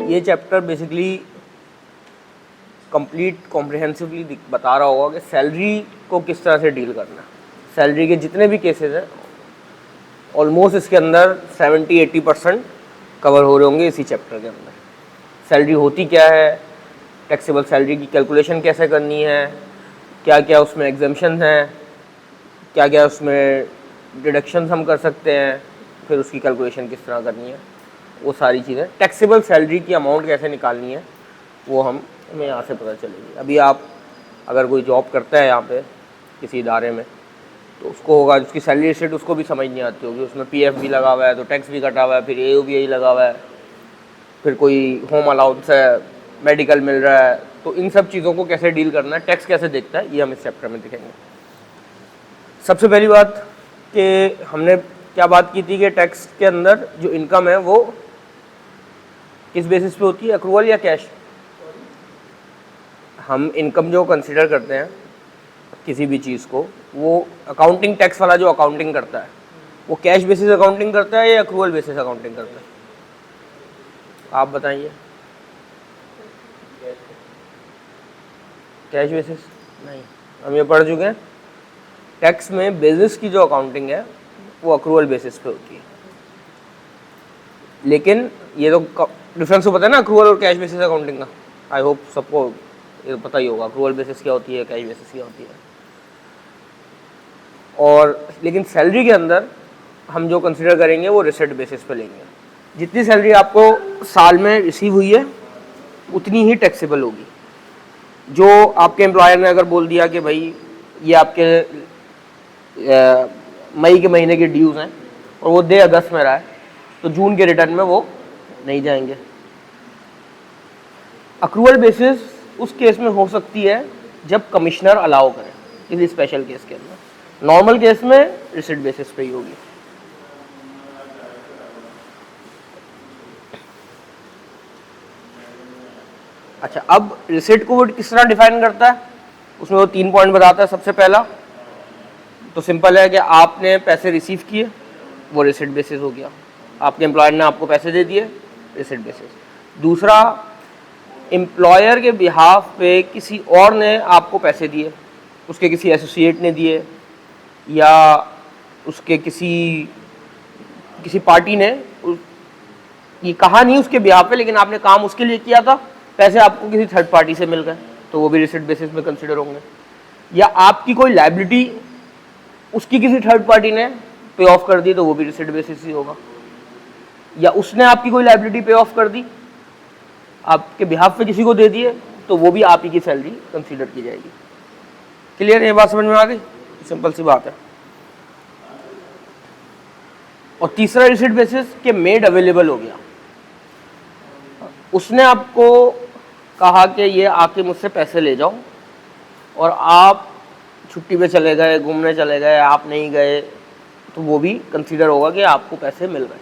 ये chapter basically complete comprehensively बता रहा होगा कि सैलरी को किस तरह से डील करना है। सैलरी के जितने भी केसेस हैं ऑलमोस्ट इसके अंदर 70-80% कवर हो रहे होंगे इसी चैप्टर के अंदर। सैलरी होती क्या है, टैक्सेबल सैलरी की कैलकुलेशन कैसे करनी है, क्या क्या उसमें एग्जम्पशन हैं, क्या क्या उसमें डिडक्शंस हम कर सकते हैं, फिर उसकी कैलकुलेशन किस तरह करनी है, वो सारी चीज़ें। टैक्सेबल सैलरी की अमाउंट कैसे निकालनी है वो हमें यहाँ से पता चलेगी। अभी आप अगर कोई जॉब करता है यहाँ पे किसी इदारे में तो उसको होगा, उसकी सैलरी शीट उसको भी समझ नहीं आती होगी, उसमें पीएफ भी लगा हुआ है तो टैक्स भी कटा हुआ है, फिर एओबीआई लगा हुआ है, फिर कोई होम अलाउंस है, मेडिकल मिल रहा है, तो इन सब चीज़ों को कैसे डील करना है, टैक्स कैसे देखता है, ये हम इस चैप्टर में दिखेंगे। सबसे पहली बात कि हमने क्या बात की थी कि टैक्स के अंदर जो इनकम है वो किस बेसिस पे होती है, अक्रूवल या कैश। हम इनकम जो कंसिडर करते हैं किसी भी चीज़ को, वो अकाउंटिंग टैक्स वाला जो अकाउंटिंग करता है वो कैश बेसिस अकाउंटिंग करता है या अक्रूवल बेसिस अकाउंटिंग करता है, आप बताइए। कैश बेसिस नहीं, हम ये पढ़ चुके हैं। टैक्स में बिजनेस की जो अकाउंटिंग है वो अक्रूवल बेसिस पे होती है, लेकिन ये तो डिफरेंस तो पता है ना अक्रूवल और कैश बेसिस अकाउंटिंग का। आई होप सबको ये पता ही होगा अक्रूवल बेसिस क्या होती है, कैश बेसिस क्या होती है। और लेकिन सैलरी के अंदर हम जो कंसिडर करेंगे वो रिसिट बेसिस पे लेंगे। जितनी सैलरी आपको साल में रिसीव हुई है उतनी ही टैक्सेबल होगी। जो आपके एम्प्लॉयर ने अगर बोल दिया कि भाई ये आपके मई के महीने के ड्यूज़ हैं और वो दे अगस्त में रहा है तो जून के रिटर्न में वो नहीं जाएंगे। अक्रूवल बेसिस उस केस में हो सकती है जब कमिश्नर अलाउ करे, किसी स्पेशल केस के अंदर। नॉर्मल केस में रिसिट बेसिस पे ही होगी। अच्छा, अब रिसिट को वो किस तरह डिफाइन करता है, उसमें वो 3 पॉइंट बताता है। सबसे पहला तो सिंपल है कि आपने पैसे रिसीव किए, वो रिसिट बेसिस हो गया। आपके एम्प्लॉयर ने आपको पैसे दे दिए, रिसिट बेसिस। दूसरा, एम्प्लॉयर के बिहाफ पे किसी और ने आपको पैसे दिए, उसके किसी एसोसिएट ने दिए या उसके किसी पार्टी ने, ये कहा नहीं उसके बिहाफ पे लेकिन आपने काम उसके लिए किया था, पैसे आपको किसी थर्ड पार्टी से मिल गए तो वो भी रिसिट बेसिस में कंसिडर होंगे। या आपकी कोई लायबिलिटी उसकी किसी थर्ड पार्टी ने पे ऑफ कर दी तो वो भी रिसिट बेसिस ही होगा। या उसने आपकी कोई लायबिलिटी पे ऑफ कर दी, आपके बिहाफ पे किसी को दे दिए तो वो भी आप ही की सैलरी कंसीडर की जाएगी। क्लियर है, ये बात समझ में आ गई? सिंपल सी बात है। और तीसरा रिसिट बेसिस के मेड अवेलेबल हो गया, उसने आपको कहा कि ये आके मुझसे पैसे ले जाओ और आप छुट्टी पे चले गए, घूमने चले गए, आप नहीं गए तो वो भी कंसीडर होगा कि आपको पैसे मिल गए।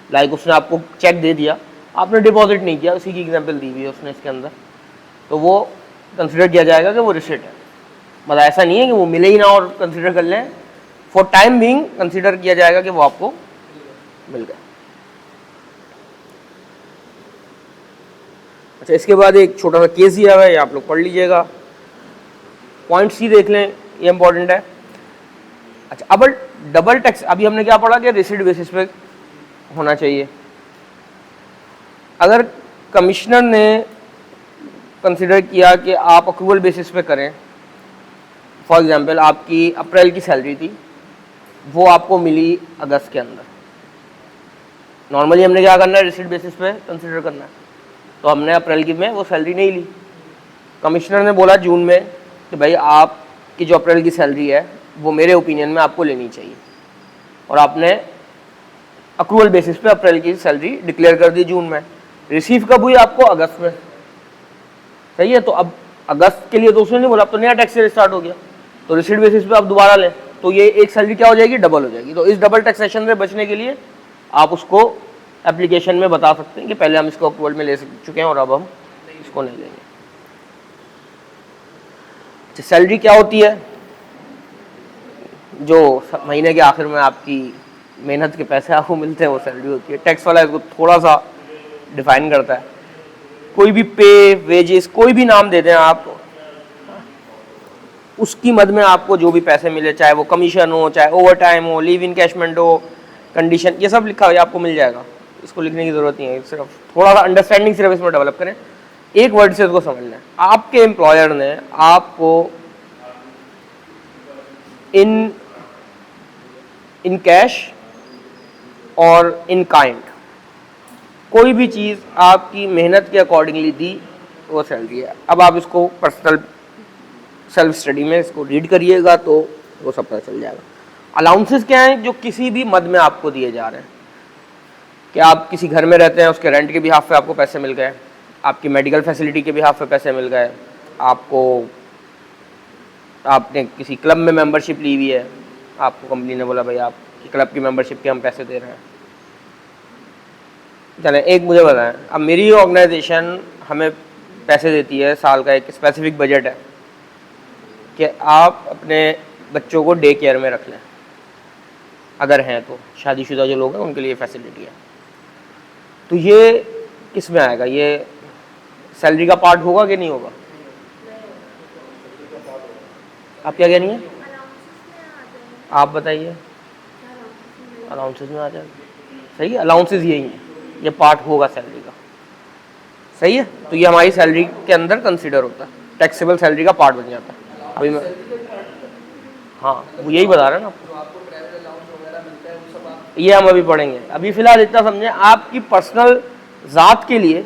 लाइक उसने आपको चेक दे दिया, आपने डिपॉजिट नहीं किया, उसी की एग्जांपल दी हुई है उसने इसके अंदर, तो वो कंसीडर किया जाएगा कि वो रिसिट है। मतलब ऐसा नहीं है कि वो मिले ही ना और कंसीडर कर लें, फॉर टाइम बीइंग कंसीडर किया जाएगा कि वो आपको मिल गया। अच्छा, इसके बाद एक छोटा सा केस दिया हुआ है, आप लोग पढ़ लीजिएगा। पॉइंट सी देख लें, ये इंपॉर्टेंट है। अच्छा, अब डबल टैक्स, अभी हमने क्या पढ़ा कि रिसिट बेसिस पे होना चाहिए। अगर कमिश्नर ने कंसिडर किया कि आप अक्रूवल बेसिस पे करें, फॉर एग्जांपल आपकी अप्रैल की सैलरी थी, वो आपको मिली अगस्त के अंदर, नॉर्मली हमने क्या करना है, रिसिट बेसिस पे कंसिडर करना है, तो हमने अप्रैल की में वो सैलरी नहीं ली। कमिश्नर ने बोला जून में कि भाई आपकी जो अप्रैल की सैलरी है वो मेरे ओपिनियन में आपको लेनी चाहिए, और आपने अक्रूवल बेसिस पे अप्रैल की सैलरी डिक्लेयर कर दी जून में। रिसीव कब हुई आपको? अगस्त में। सही है, तो अब अगस्त के लिए तो उसने नहीं बोला, अब तो नया टैक्स ईयर स्टार्ट हो गया, तो रिसीट बेसिस पे आप दोबारा लें तो ये एक सैलरी क्या हो जाएगी, डबल हो जाएगी। तो इस डबल टैक्सेशन से बचने के लिए आप उसको एप्लीकेशन में बता सकते हैं कि पहले हम इसको अक्रूवल में ले चुके हैं और अब हम इसको नहीं लेंगे। अच्छा, सैलरी क्या होती है? जो महीने के आखिर में आपकी मेहनत के पैसे आपको मिलते हैं वो सैलरी होती है। टैक्स वाला इसको थोड़ा सा डिफाइन करता है। कोई भी पे, वेजेस, कोई भी नाम दे दें आप, उसकी मद में आपको जो भी पैसे मिले, चाहे वो कमीशन हो, चाहे ओवर टाइम हो, लीव इनकैशमेंट हो, कंडीशन, ये सब लिखा हुआ आपको मिल जाएगा। इसको लिखने की ज़रूरत नहीं है, सिर्फ थोड़ा सा अंडरस्टैंडिंग सिर्फ इसमें डेवलप करें, एक वर्ड से इसको समझना है। आपके एम्प्लॉयर ने आपको इन कैश और इन काइंड कोई भी चीज़ आपकी मेहनत के अकॉर्डिंगली दी, वो सैलरी है। अब आप इसको पर्सनल सेल्फ स्टडी में इसको रीड करिएगा तो वो सब पता चल जाएगा। अलाउंसेस क्या हैं? जो किसी भी मद में आपको दिए जा रहे हैं, कि आप किसी घर में रहते हैं, उसके रेंट के बिहाफ पे आपको पैसे मिल गए, आपकी मेडिकल फैसिलिटी के बिहाफ पे पैसे मिल गए, आपने किसी क्लब में मेंबरशिप ली हुई है, आपको कंपनी ने बोला भाई आपकी क्लब की मेंबरशिप के हम पैसे दे रहे हैं। चलें, एक मुझे बताएं, अब मेरी ऑर्गेनाइजेशन हमें पैसे देती है, साल का एक स्पेसिफिक बजट है कि आप अपने बच्चों को डे केयर में रख लें, अगर हैं तो, शादीशुदा जो लोग हैं उनके लिए फैसिलिटी है। तो ये किस में आएगा? ये सैलरी का पार्ट होगा कि नहीं होगा? आप क्या कह रही हैं? आप बताइए। अलाउंसेस में आ जाएगा, सही है, अलाउंसेस यही है, ये पार्ट होगा सैलरी का, सही है। तो ये हमारी सैलरी के अंदर कंसीडर होता है, टैक्सेबल सैलरी का पार्ट बन जाता है। अभी मैं, हाँ वो यही बता रहे हैं ना आपको, ये हम अभी पढ़ेंगे। अभी फिलहाल इतना समझें, आपकी पर्सनल ज़ात के लिए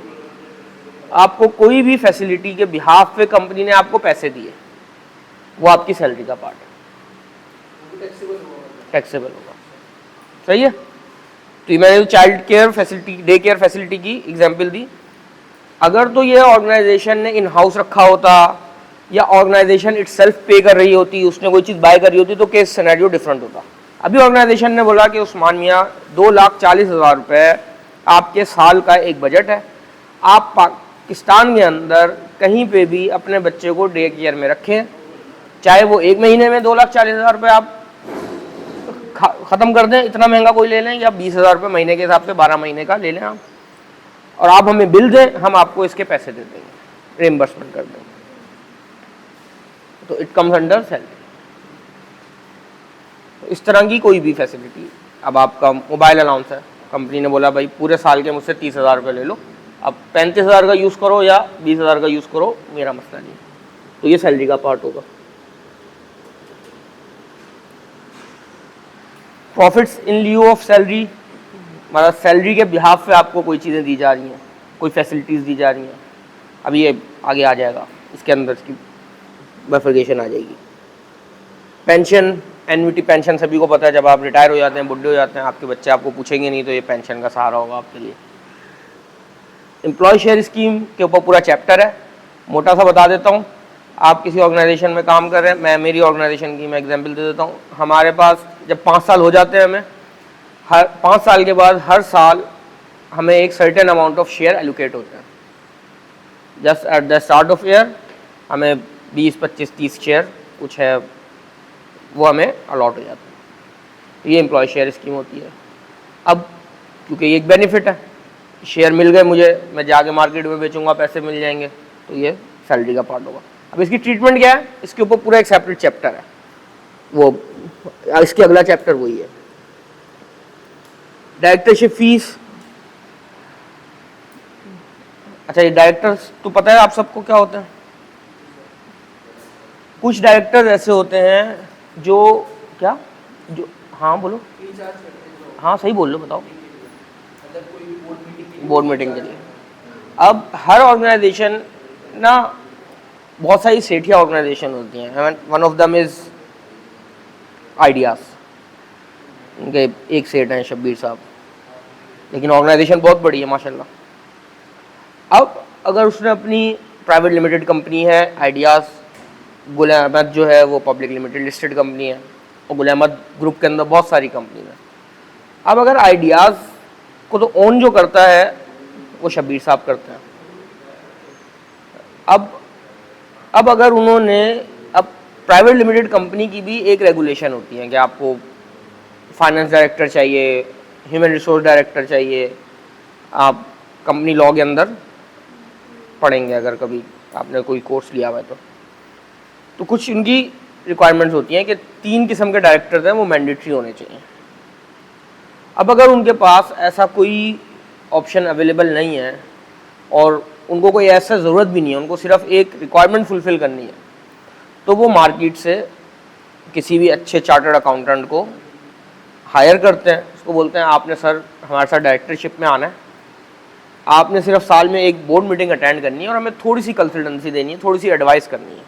आपको कोई भी फैसिलिटी के बिहाफ पे कंपनी ने आपको पैसे दिए, वो आपकी सैलरी का पार्ट है, टैक्सेबल होगा, सही है। तो मैंने child care facility, day care facility की एग्जांपल दी। अगर तो ये ऑर्गेनाइजेशन ने इन हाउस रखा होता या ऑर्गेनाइजेशन इटसेल्फ पे कर रही होती, उसने कोई चीज़ बाय करी होती, तो केस सिनेरियो डिफरेंट होता। अभी ऑर्गेनाइजेशन ने बोला कि उस्मान मियाँ 2,40,000 रुपये आपके साल का एक बजट है, आप पाकिस्तान के अंदर कहीं पे भी अपने बच्चे को डे केयर में रखें, चाहे वो एक महीने में 2,40,000 रुपये आप ख़त्म कर दें, इतना महंगा कोई ले लें, या 20,000 रुपये महीने के हिसाब से 12 महीने का ले लें आप, और आप हमें बिल दें, हम आपको इसके पैसे दे देंगे, रिइंबर्समेंट कर देंगे, तो इट कम्स अंडर सैलरी। तो इस तरह की कोई भी फैसिलिटी, अब आपका मोबाइल अलाउंस है, कंपनी ने बोला भाई पूरे साल के मुझसे 30,000 रुपये ले लो, अब 35,000 का यूज़ करो या 20,000 का यूज़ करो, मेरा मसला नहीं, तो ये सैलरी का पार्ट होगा। प्रॉफिट्स इन लिeu ऑफ सैलरी, मतलब सैलरी के बिहाफ पे आपको कोई चीज़ें दी जा रही हैं, कोई फैसिलिटीज़ दी जा रही हैं, अभी ये आगे आ जाएगा, इसके अंदर इसकी बाइफरकेशन आ जाएगी। पेंशन, एन्युटी पेंशन सभी को पता है, जब आप रिटायर हो जाते हैं, बुढ़े हो जाते हैं, आपके बच्चे आपको पूछेंगे नहीं, तो ये पेंशन का सहारा होगा आपके लिए। एम्प्लॉय शेयर स्कीम के ऊपर पूरा चैप्टर है, मोटा सा बता देता हूँ। आप किसी ऑर्गेनाइजेशन में काम कर रहे हैं, मैं मेरी ऑर्गेनाइजेशन की मैं एग्जांपल दे देता हूँ। हमारे पास जब 5 साल हो जाते हैं, हमें हर 5 साल के बाद हर साल हमें एक certain amount of share allocate होते हैं। Just at the start of year हमें 20, 25, 30 शेयर कुछ है वो हमें अलॉट हो जाता है। तो ये एम्प्लॉय शेयर स्कीम होती है। अब क्योंकि ये एक बेनिफिट है, शेयर मिल गए मुझे, मैं जाके मार्केट में बेचूंगा, पैसे मिल जाएंगे, तो ये सैलरी का पार्ट होगा। अब इसकी ट्रीटमेंट क्या है, इसके ऊपर पूरा एक सेपरेट चैप्टर है, वो इसके अगला चैप्टर वही है। डायरेक्टरशिप फीस, अच्छा ये डायरेक्टर्स तो पता है आप सबको क्या होते हैं। कुछ डायरेक्टर ऐसे होते हैं जो क्या, जो, हाँ बोलो, हाँ सही बोल लो, बताओ, बोर्ड मीटिंग के लिए। अब हर ऑर्गेनाइजेशन ना, बहुत सारी सेठिया ऑर्गेनाइजेशन होती हैं, one of them is ideas, उनके एक सेठ हैं शब्बीर साहब, लेकिन ऑर्गेनाइजेशन बहुत बड़ी है माशाल्लाह। अब अगर उसने अपनी प्राइवेट लिमिटेड कंपनी है आइडियाज़, गुल अहमद जो है वो पब्लिक लिमिटेड लिस्टेड कंपनी है, और गुल अहमद ग्रुप के अंदर बहुत सारी कंपनी है। अब अगर आइडियाज़ को तो ओन जो करता है वो शब्बीर साहब करते हैं। अब अगर उन्होंने, अब प्राइवेट लिमिटेड कंपनी की भी एक रेगुलेशन होती है कि आपको फाइनेंस डायरेक्टर चाहिए, ह्यूमन रिसोर्स डायरेक्टर चाहिए, आप कंपनी लॉ के अंदर पढ़ेंगे अगर कभी आपने कोई कोर्स लिया हुआ है तो कुछ इनकी रिक्वायरमेंट्स होती हैं कि 3 किस्म के डायरेक्टर्स हैं वो मैंडेटरी होने चाहिए। अब अगर उनके पास ऐसा कोई ऑप्शन अवेलेबल नहीं है और उनको कोई ऐसा ज़रूरत भी नहीं है, उनको सिर्फ एक रिक्वायरमेंट फुलफ़िल करनी है, तो वो मार्केट से किसी भी अच्छे चार्टर्ड अकाउंटेंट को हायर करते हैं। उसको बोलते हैं आपने सर हमारे साथ डायरेक्टरशिप में आना है, आपने सिर्फ साल में एक बोर्ड मीटिंग अटेंड करनी है और हमें थोड़ी सी कंसल्टेंसी देनी है, थोड़ी सी एडवाइस करनी है।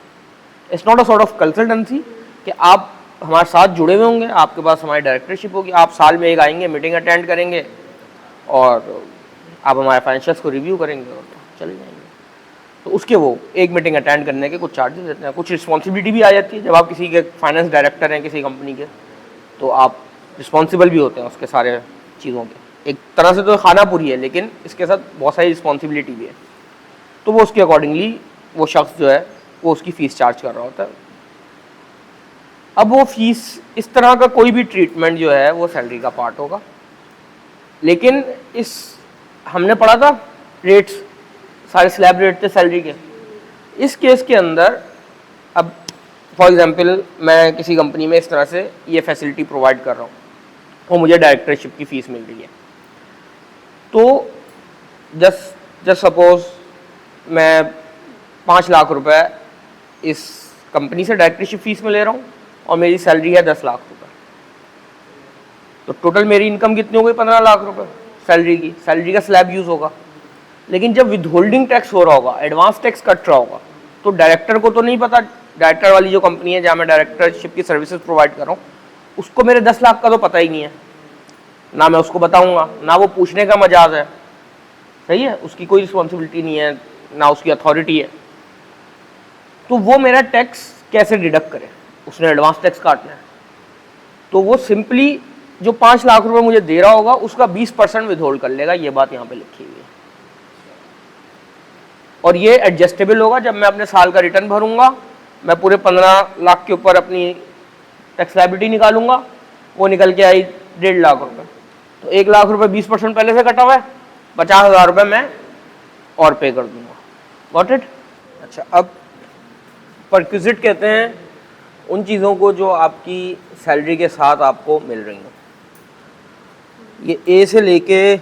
It's not a sort of consultancy कि आप हमारे साथ जुड़े हुए होंगे, आपके पास हमारी डायरेक्टरशिप होगी, आप साल में एक आएंगे, मीटिंग अटेंड करेंगे और आप हमारे फाइनेंशियल्स को रिव्यू करेंगे और चले जाएंगे। तो उसके वो एक मीटिंग अटेंड करने के कुछ चार्जेस देते हैं। कुछ रिस्पॉन्सिबिलिटी भी आ जाती है, जब आप किसी के फाइनेंस डायरेक्टर हैं किसी कंपनी के तो आप रिस्पॉन्सिबल भी होते हैं उसके सारे चीज़ों के। एक तरह से तो खाना पूरी है, लेकिन इसके साथ बहुत सारी रिस्पॉन्सिबिलिटी भी है। तो वो उसके अकॉर्डिंगली वो शख्स जो है वो उसकी फ़ीस चार्ज कर रहा होता है। अब वो फीस, इस तरह का कोई भी ट्रीटमेंट जो है वो सैलरी का पार्ट होगा। लेकिन इस हमने पढ़ा था रेट्स, सारे स्लैब रेट थे सैलरी के। इस केस के अंदर अब फॉर एग्जांपल मैं किसी कंपनी में इस तरह से ये फैसिलिटी प्रोवाइड कर रहा हूँ और मुझे डायरेक्टरशिप की फ़ीस मिल रही है, तो जस्ट सपोज मैं 5 लाख रुपए इस कंपनी से डायरेक्टरशिप फीस में ले रहा हूँ और मेरी सैलरी है 10 लाख रुपए, तो टोटल मेरी इनकम कितनी हो गई? 15 लाख रुपए सैलरी की। सैलरी का स्लैब यूज़ होगा, लेकिन जब विदहोल्डिंग टैक्स हो रहा होगा, एडवांस टैक्स कट रहा होगा, तो डायरेक्टर को तो नहीं पता, डायरेक्टर वाली जो कंपनी है जहाँ मैं डायरेक्टरशिप की सर्विसेज प्रोवाइड कर रहा हूँ उसको मेरे 10 लाख का तो पता ही नहीं है, ना मैं उसको बताऊँगा, ना वो पूछने का मजाज है। सही है, उसकी कोई रिस्पॉन्सिबिलिटी नहीं है, ना उसकी अथॉरिटी है। तो वो मेरा टैक्स कैसे डिडक्ट करे? उसने एडवांस टैक्स काटना है, तो वो सिंपली जो 5 लाख रुपए मुझे दे रहा होगा उसका 20% विथहोल्ड कर लेगा। ये बात यहाँ पे लिखी हुई है और ये एडजस्टेबल होगा। जब मैं अपने साल का रिटर्न भरूंगा, मैं पूरे 15 लाख के ऊपर अपनी टैक्स लायबिलिटी निकालूंगा, वो निकल के आई 1.5 लाख रुपए, तो 1 लाख रुपए 20% पहले से कटा हुआ है, 50,000 रुपये मैं और पे कर दूंगा। Got it? अच्छा, अब परक्विजिट कहते हैं उन चीज़ों को जो आपकी सैलरी के साथ आपको मिल रही हैं। ये ए से लेके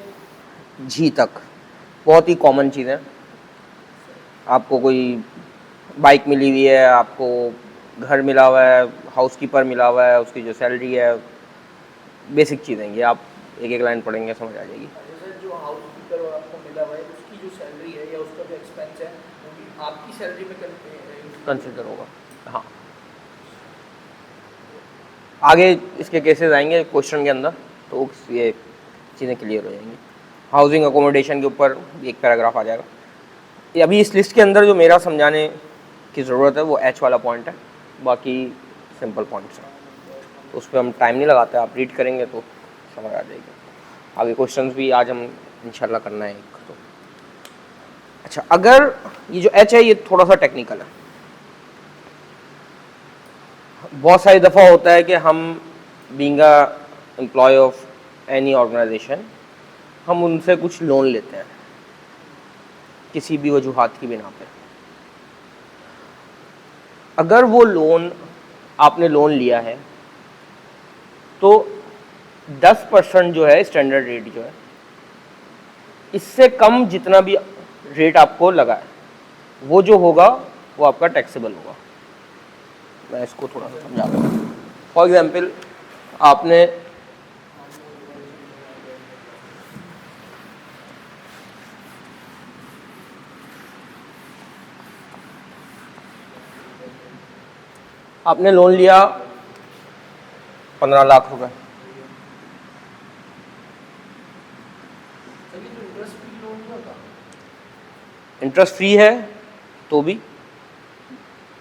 जी तक बहुत ही कॉमन चीज़ है। आपको कोई बाइक मिली हुई है, आपको घर मिला हुआ है, हाउसकीपर मिला हुआ है, उसकी जो सैलरी है, बेसिक चीज़ें ये आप एक एक लाइन पढ़ेंगे समझ आ जाएगी। जो हाउसकीपर और आपको मिला हुआ है उसकी जो सैलरी है या उसका जो एक्सपेंस है वो भी आपकी सैलरी में कंसिडर होगा। हाँ, आगे इसके केसेस आएंगे क्वेश्चन के अंदर, तो ये चीज़ें क्लियर हो जाएंगी। हाउसिंग अकोमोडेशन के ऊपर एक पैराग्राफ आ जाएगा। ये अभी इस लिस्ट के अंदर जो मेरा समझाने की ज़रूरत है वो एच वाला पॉइंट है, बाकी सिंपल पॉइंट्स हैं, तो उस पर हम टाइम नहीं लगाते, आप रीड करेंगे तो समझ आ जाएगी। आगे क्वेश्चंस भी आज हम इंशाल्लाह करना है एक तो। अच्छा, अगर ये जो एच है ये थोड़ा सा टेक्निकल है। बहुत सारी दफ़ा होता है कि हम being a employee of any organization हम उनसे कुछ लोन लेते हैं किसी भी वजूहात की बिना पे। अगर वो लोन आपने लोन लिया है तो 10% जो है स्टैंडर्ड रेट जो है, इससे कम जितना भी रेट आपको लगा है वो जो होगा वो आपका टैक्सेबल होगा। मैं इसको थोड़ा सा समझा दूँ। फॉर एग्जाम्पल आपने लोन लिया 15 लाख रुपए, इंटरेस्ट फ्री है तो भी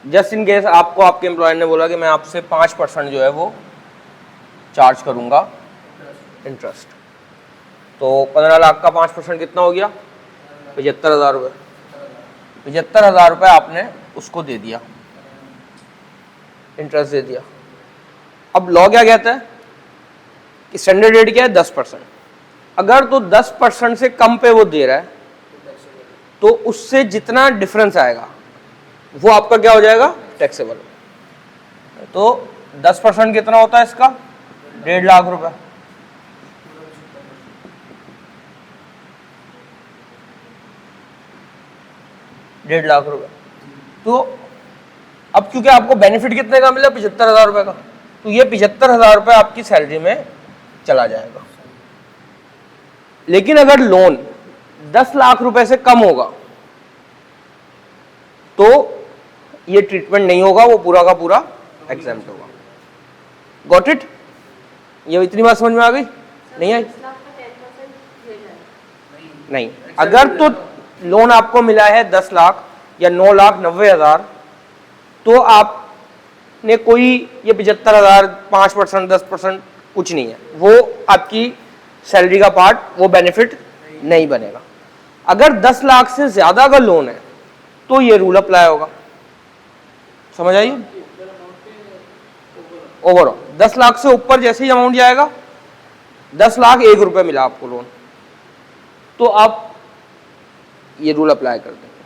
जस्ट इन केस आपको आपके एम्प्लॉयर ने बोला कि मैं आपसे 5% जो है वो चार्ज करूंगा इंटरेस्ट, तो 15 लाख का 5% कितना हो गया? 75,000 रुपये। 75,000 रुपये आपने उसको दे दिया, इंटरेस्ट दे दिया। अब लॉ क्या कहता है कि स्टैंडर्ड रेट क्या है? 10%। अगर तो 10% से कम पे वो दे रहा है तो उससे जितना डिफरेंस आएगा वो आपका क्या हो जाएगा, टैक्सेबल। तो 10% कितना होता है इसका, 1.5 लाख रुपए। डेढ़ लाख रुपए। तो अब क्योंकि आपको बेनिफिट कितने का मिला, 75,000 रुपए का, तो ये 75,000 रुपए आपकी सैलरी में चला जाएगा। लेकिन अगर लोन 10 लाख रुपए से कम होगा तो ये ट्रीटमेंट नहीं होगा, वो पूरा का पूरा एग्जाम्प्ट होगा। Got it? ये इतनी बात समझ में आ गई? नहीं आई? नहीं, अगर तो लोन आपको मिला है 10 लाख या 9,90,000, तो आपने कोई ये 75,000 5%, 10% कुछ नहीं है, वो आपकी सैलरी का पार्ट, वो बेनिफिट नहीं बनेगा। अगर 10 लाख से ज्यादा का लोन है तो ये रूल अप्लाई होगा। समझ आइए? ओवरऑल 10 लाख से ऊपर जैसे ही अमाउंट जाएगा, 10 लाख 1 रुपए मिला आपको लोन, तो आप ये रूल अप्लाई कर देंगे।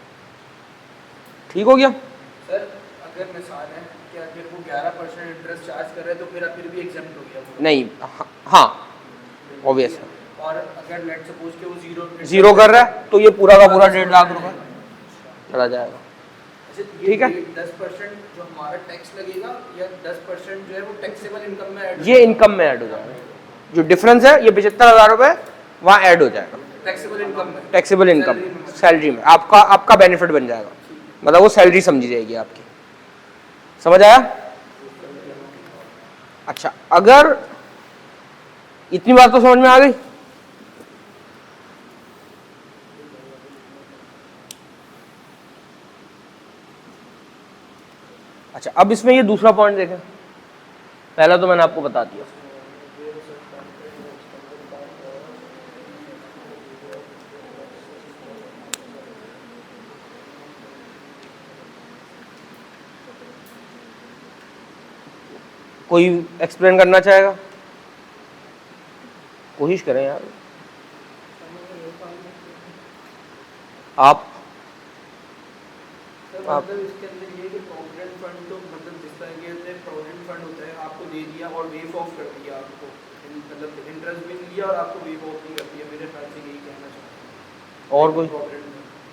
ठीक हो गया? सर अगर मिसाल है कि अगर वो 11% इंटरेस्ट चार्ज कर रहे हैं तो फिर भी एग्जाम्प्ट हो गया वो? नहीं, हाँ ऑब्वियस है। और अगर लेट सपोज कि वो जीरो कर रहा है तो ये पूरा का पूरा 1.5 लाख रुपए चला जाएगा। ठीक है? 10% जो हमारा टैक्स लगेगा या 10% जो है वो टैक्सेबल इनकम में ऐड, ये इनकम में ऐड हो जाएगा। जो डिफरेंस है ये 75,000 रुपए वहाँ ऐड हो जाएगा टैक्सेबल इनकम में, टैक्सेबल इनकम सैलरी में, आपका बेनिफिट बन जाएगा। मतलब वो सैलरी समझी जाएगी आपकी। समझ आया? अच्छा, अगर इतनी बात तो समझ में आ गई। अच्छा, अब इसमें ये दूसरा पॉइंट देखें। पहला तो मैंने आपको बता दिया, कोई एक्सप्लेन करना चाहेगा? कोशिश करें यार। आप मतलब इसके अंदर ये कि प्रोविडेंट फंड तो मतलब जिस तरह के प्रोविडेंट फंड होता है आपको दे दिया और वेव ऑफ कर दिया, आपको मतलब इंटरेस्ट भी लिया और आपको वेव ऑफ नहीं कर दिया, मेरे ख्याल से यही कहना चाहता हूँ। और कोई?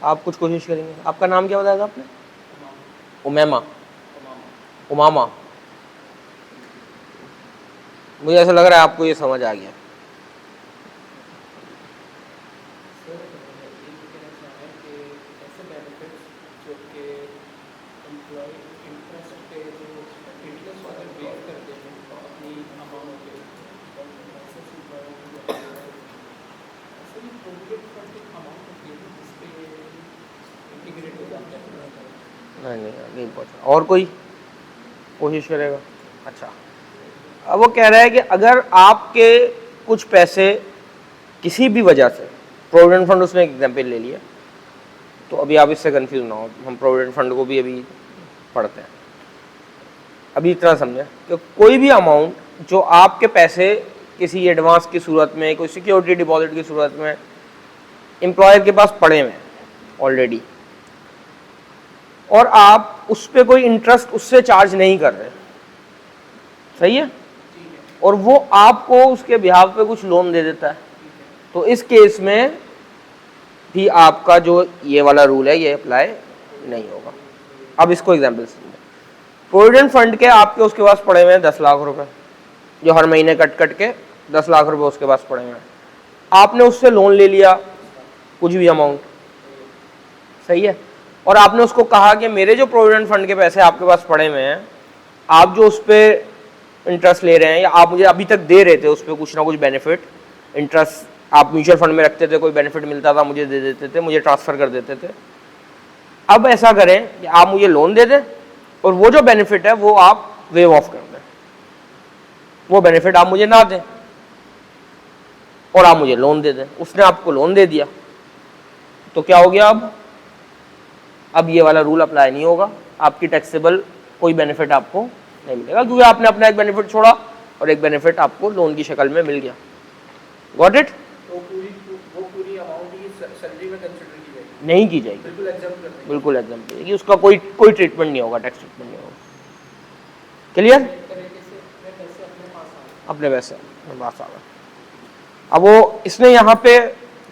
आप कुछ कोशिश करेंगे? आपका नाम क्या बताया था आपने? उमैमा, उमामा। मुझे ऐसा लग रहा है आपको ये समझ आ गया। नहीं पहुंचा। और कोई कोशिश करेगा? अच्छा, अब वो कह रहा है कि अगर आपके कुछ पैसे किसी भी वजह से, प्रोविडेंट फंड उसने एक एग्जाम्पल ले लिया, तो अभी आप इससे कंफ्यूज ना हो, हम प्रोविडेंट फंड को भी अभी पढ़ते हैं। अभी इतना समझें कि कोई भी अमाउंट जो आपके पैसे किसी एडवांस की सूरत में, कोई सिक्योरिटी डिपॉजिट की सूरत में एम्प्लॉयर के पास पड़े हुए हैं ऑलरेडी, और आप उस पर कोई इंटरेस्ट उससे चार्ज नहीं कर रहे, सही है, और वो आपको उसके बिहाफ पे कुछ लोन दे देता है, तो इस केस में भी आपका जो ये वाला रूल है ये अप्लाई नहीं होगा। अब इसको एग्जाम्पल समझें। प्रोविडेंट फंड के आपके उसके पास पड़े हुए हैं 10 लाख रुपए, जो हर महीने कट के 10 लाख रुपए उसके पास पड़े हुए हैं। आपने उससे लोन ले लिया कुछ भी अमाउंट, सही है, और आपने उसको कहा कि मेरे जो प्रोविडेंट फंड के पैसे आपके पास पड़े हुए हैं, आप जो उस पर इंटरेस्ट ले रहे हैं या आप मुझे अभी तक दे रहे थे उस पर कुछ ना कुछ बेनिफिट, इंटरेस्ट आप म्यूचुअल फंड में रखते थे, कोई बेनिफिट मिलता था मुझे दे देते थे, मुझे ट्रांसफ़र कर देते थे। अब ऐसा करें कि आप मुझे लोन दे दें और वो जो बेनिफिट है वो आप वेव ऑफ कर दें, वो बेनिफिट आप मुझे ना दें और आप मुझे लोन दे दें। उसने आपको लोन दे दिया तो क्या हो गया? अब ये वाला रूल अप्लाई नहीं होगा, आपकी टैक्सेबल कोई बेनिफिट आपको नहीं मिलेगा, क्योंकि आपने अपना एक बेनिफिट छोड़ा और एक बेनिफिट आपको लोन की शक्ल में मिल गया। Got it? वो पूरी अमाउंट ही सैलरी में कंसिडर की जाएगी? नहीं की जाएगी, बिल्कुल एग्जाम कर देंगे। बिल्कुल एग्जाम देगी, उसका कोई ट्रीटमेंट नहीं होगा, टैक्स ट्रीटमेंट नहीं होगा। क्लियर? अपने पैसे अपने पास आ गए। अब वो इसने यहाँ पे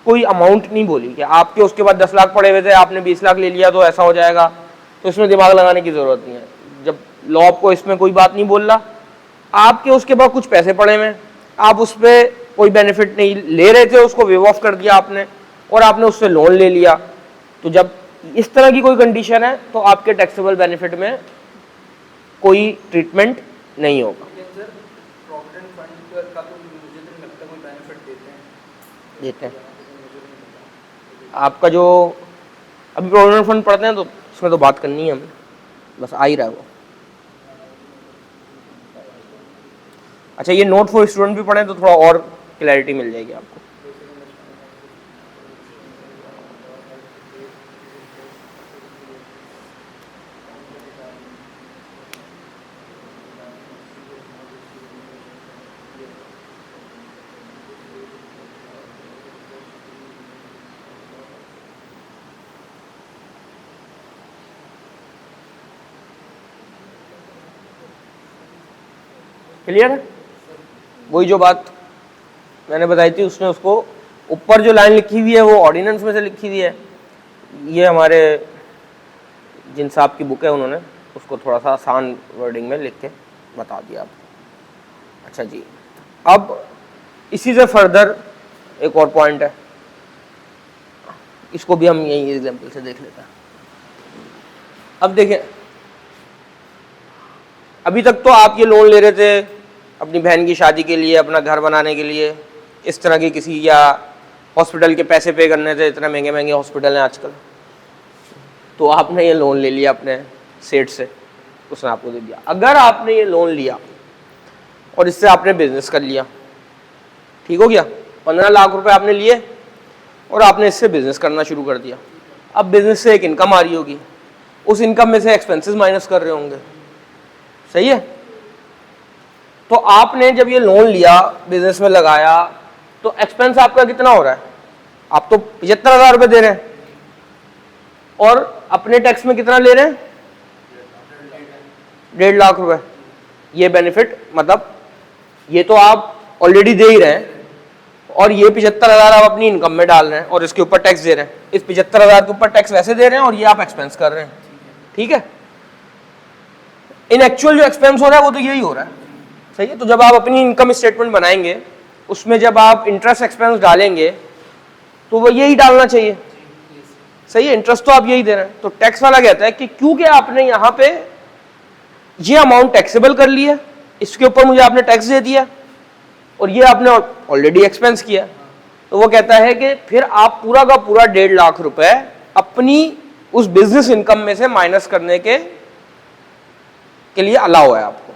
कोई अमाउंट नहीं बोली कि आपके उसके बाद 10 लाख पड़े हुए थे, आपने 20 लाख ले लिया तो ऐसा हो जाएगा, तो इसमें दिमाग लगाने की जरूरत नहीं है। जब लॉ आपको इसमें कोई बात नहीं बोल रहा, आपके उसके बाद कुछ पैसे पड़े हुए, आप उस पर कोई बेनिफिट नहीं ले रहे थे, उसको वेव ऑफ कर दिया आपने और आपने उससे लोन ले लिया, तो जब इस तरह की कोई कंडीशन है तो आपके टैक्सेबल बेनिफिट में कोई ट्रीटमेंट नहीं होगा। लेकिन सर प्रोविडेंट फंड का तो मुझे नहीं लगता कोई बेनिफिट देते हैं। आपका जो अभी प्रोविडेंट फंड पढ़ते हैं तो उसमें तो बात करनी है हमें, बस आ ही रहा है वो। अच्छा, ये नोट फॉर स्टूडेंट भी पढ़ें तो थोड़ा और क्लैरिटी मिल जाएगी आपको। क्लियर है? वही जो बात मैंने बताई थी, उसने उसको ऊपर जो लाइन लिखी हुई है वो ऑर्डिनेंस में से लिखी हुई है, ये हमारे जिन साहब की बुक है उन्होंने उसको थोड़ा सा आसान वर्डिंग में लिख के बता दिया आपको। अच्छा जी, अब इसी से फर्दर एक और पॉइंट है, इसको भी हम यही एग्जाम्पल से देख लेते हैं। अब देखें, अभी तक तो आप ये लोन ले रहे थे अपनी बहन की शादी के लिए, अपना घर बनाने के लिए, इस तरह की किसी, या हॉस्पिटल के पैसे पे करने थे, इतने महंगे महंगे हॉस्पिटल हैं आजकल, तो आपने ये लोन ले लिया अपने सेठ से, उसने आपको दे दिया। अगर आपने ये लोन लिया और इससे आपने बिजनेस कर लिया, ठीक हो गया, 15 लाख रुपए आपने लिए और आपने इससे बिजनेस करना शुरू कर दिया। अब बिजनेस से एक इनकम आ रही होगी, उस इनकम में से एक्सपेंसेस माइनस कर रहे होंगे, सही है? तो आपने जब ये लोन लिया, बिजनेस में लगाया, तो एक्सपेंस आपका कितना हो रहा है? आप तो 75,000 रुपए दे रहे हैं और अपने टैक्स में कितना ले रहे हैं? 1.5 लाख रुपए। ये बेनिफिट मतलब ये तो आप ऑलरेडी दे ही रहे हैं और ये 75,000 आप अपनी इनकम में डाल रहे हैं और इसके ऊपर टैक्स दे रहे हैं। इस 75,000 के ऊपर टैक्स वैसे दे रहे हैं और ये आप एक्सपेंस कर रहे हैं, ठीक है? इन एक्चुअल जो एक्सपेंस हो रहा है वो तो यही हो रहा है, सही है? तो जब आप अपनी इनकम स्टेटमेंट बनाएंगे, उसमें जब आप इंटरेस्ट एक्सपेंस डालेंगे तो वो यही डालना चाहिए, सही है? इंटरेस्ट तो आप यही दे रहे हैं। तो टैक्स वाला कहता है कि क्योंकि आपने यहाँ पे ये अमाउंट टैक्सेबल कर ली है, इसके ऊपर मुझे आपने टैक्स दे दिया और ये आपने ऑलरेडी एक्सपेंस किया, तो वो कहता है कि फिर आप पूरा का पूरा 1.5 लाख रुपए अपनी उस बिजनेस इनकम में से माइनस करने के लिए अलाउ है आपको।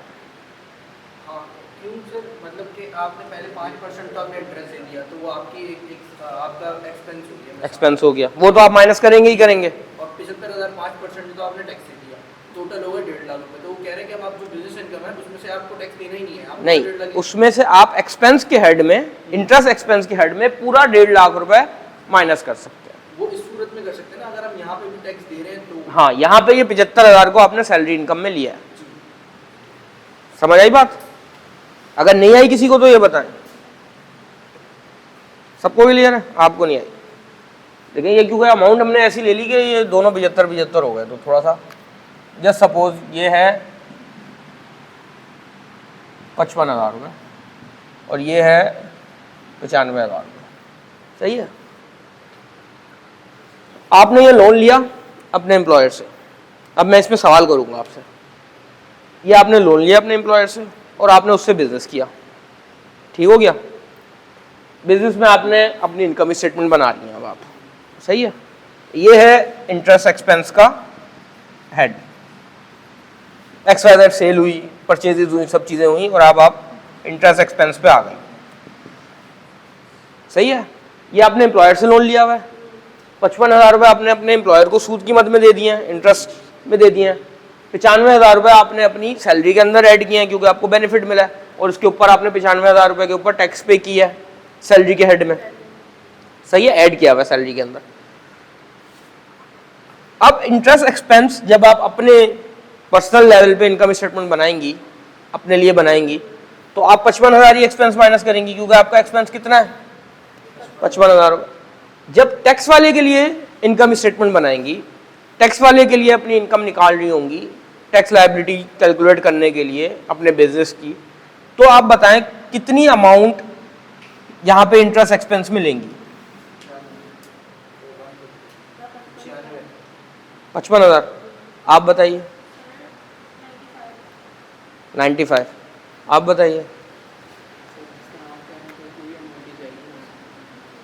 हाँ, क्यों सर? मतलब कि आपने पहले 5% का आपने इंटरेस्ट दे दिया, तो वो आपकी आपका एक्सपेंस हो गया, एक्सपेंस हो गया, वो तो आप माइनस करेंगे ही करेंगे। और 75,000 5% तो आपने टैक्स दे दिया, टोटल हो गया 1.5 लाख रुपए। तो वो कह रहे हैं कि अब आप जो बिजनेस इनकम है उसमें से आपको टैक्स देना ही नहीं है, आपको 1.5 लाख नहीं, उसमें से आप एक्सपेंस के हेड में, इंटरेस्ट एक्सपेंस के हेड में पूरा 1.5 लाख रुपए माइनस कर सकते हैं। वो इस सूरत में कर सकते हैं ना, अगर हम यहाँ पे भी टैक्स दे रहे हैं तो। हाँ, यहाँ पे ये 75,000 को आपने सैलरी इनकम में लिया है। समझ आई बात? अगर नहीं आई किसी को तो ये बताएं। सबको भी क्लियर है? आपको नहीं आई, लेकिन ये क्योंकि अमाउंट हमने ऐसी ले ली कि ये दोनों 75 हो गए, तो थोड़ा सा जस्ट सपोज ये है 55,000 रुपये और ये है 95,000 रुपये, सही है? आपने ये लोन लिया अपने एम्प्लॉयर से। अब मैं इसमें सवाल करूंगा आपसे, ये आपने लोन लिया अपने एम्प्लॉयर से और आपने उससे बिजनेस किया, ठीक हो गया? बिजनेस में आपने अपनी इनकम स्टेटमेंट बना रही हैं अब आप, सही है? ये है इंटरेस्ट एक्सपेंस का हेड, XYZ सेल हुई, परचेजेज हुई, सब चीज़ें हुई और अब आप इंटरेस्ट एक्सपेंस पे आ गए, सही है? ये आपने एम्प्लॉयर से लोन लिया हुआ है, 55,000 रुपये आपने अपने एम्प्लॉयर को सूद की मद में दे दिए हैं, इंटरेस्ट में दे दिए हैं। 95,000 रुपये आपने अपनी सैलरी के अंदर ऐड किए हैं क्योंकि आपको बेनिफिट मिला है और उसके ऊपर आपने 95,000 रुपये के ऊपर टैक्स पे किया है सैलरी के हेड में, सही है, ऐड किया हुआ है सैलरी के अंदर। अब इंटरेस्ट एक्सपेंस जब आप अपने पर्सनल लेवल पे इनकम स्टेटमेंट बनाएंगी, अपने लिए बनाएंगी, तो आप 55,000 ही एक्सपेंस माइनस करेंगी, क्योंकि आपका एक्सपेंस कितना है 55,000। जब टैक्स वाले के लिए इनकम स्टेटमेंट बनाएंगी, टैक्स वाले के लिए अपनी इनकम निकाल रही होंगी टैक्स लायबिलिटी कैलकुलेट करने के लिए अपने बिजनेस की, तो आप बताएं कितनी अमाउंट यहाँ पे इंटरेस्ट एक्सपेंस में लेंगी? 55,000। आप बताइए। 95। आप बताइए।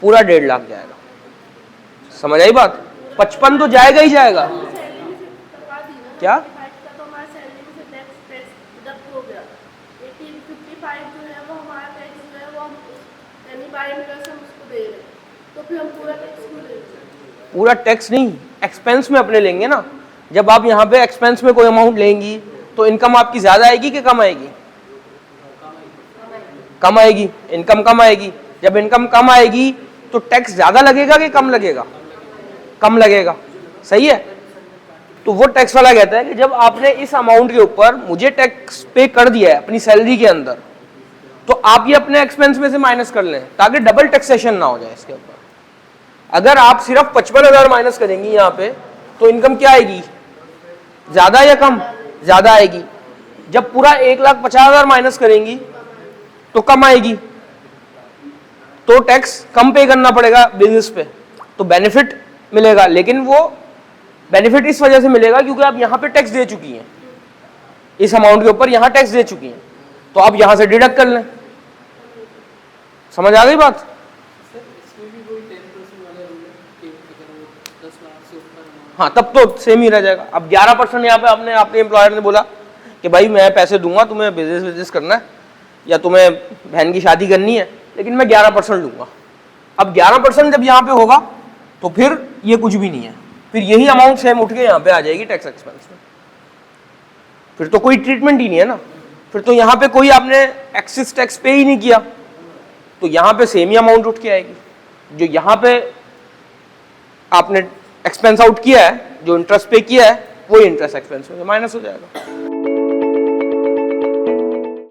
पूरा 1.5 लाख जाएगा। समझ आई बात? 55 तो जाएगा ही जाएगा। क्या? पूरा टैक्स नहीं, एक्सपेंस में अपने लेंगे ना। जब आप यहाँ पे एक्सपेंस में कोई अमाउंट लेंगी तो इनकम आपकी ज्यादा आएगी कि कम आएगी? कम आएगी, इनकम कम आएगी। जब इनकम कम आएगी तो टैक्स ज्यादा लगेगा कि कम लगेगा? कम लगेगा। सही है। तो वो टैक्स वाला कहता है कि जब आपने इस अमाउंट के ऊपर मुझे टैक्स पे कर दिया है अपनी सैलरी के अंदर, तो आप ये अपने एक्सपेंस में से माइनस कर लें ताकि डबल टैक्सेशन ना हो जाए इसके ऊपर। अगर आप सिर्फ 55,000 माइनस करेंगी यहाँ पे, तो इनकम क्या आएगी? ज्यादा या कम? ज्यादा आएगी। जब पूरा 1,50,000 माइनस करेंगी तो कम आएगी, तो टैक्स कम पे करना पड़ेगा बिजनेस पे, तो बेनिफिट मिलेगा। लेकिन वो बेनिफिट इस वजह से मिलेगा क्योंकि आप यहाँ पे टैक्स दे चुकी हैं, इस अमाउंट के ऊपर यहाँ टैक्स दे चुकी हैं, तो आप यहाँ से डिडक्ट कर लें। समझ आ गई बात? हाँ, तब तो सेम ही रह जाएगा। अब 11% यहाँ पे आपने आपके एम्प्लॉयर ने बोला कि भाई मैं पैसे दूंगा, तुम्हें बिजनेस करना है या तुम्हें बहन की शादी करनी है, लेकिन मैं 11% लूंगा। अब 11% जब यहाँ पे होगा तो फिर ये कुछ भी नहीं है, फिर यही अमाउंट सेम उठ के यहाँ पे आ जाएगी टैक्स एक्सपेंस में। फिर तो कोई ट्रीटमेंट ही नहीं है ना, फिर तो यहाँ पे कोई आपने एक्सेस टैक्स पे ही नहीं किया, तो यहाँ पे सेम ही अमाउंट उठ के आएगी। जो यहाँ पे आपने एक्सपेंस आउट किया है, जो इंटरेस्ट पे किया है, वो इंटरेस्ट एक्सपेंस में माइनस हो जाएगा।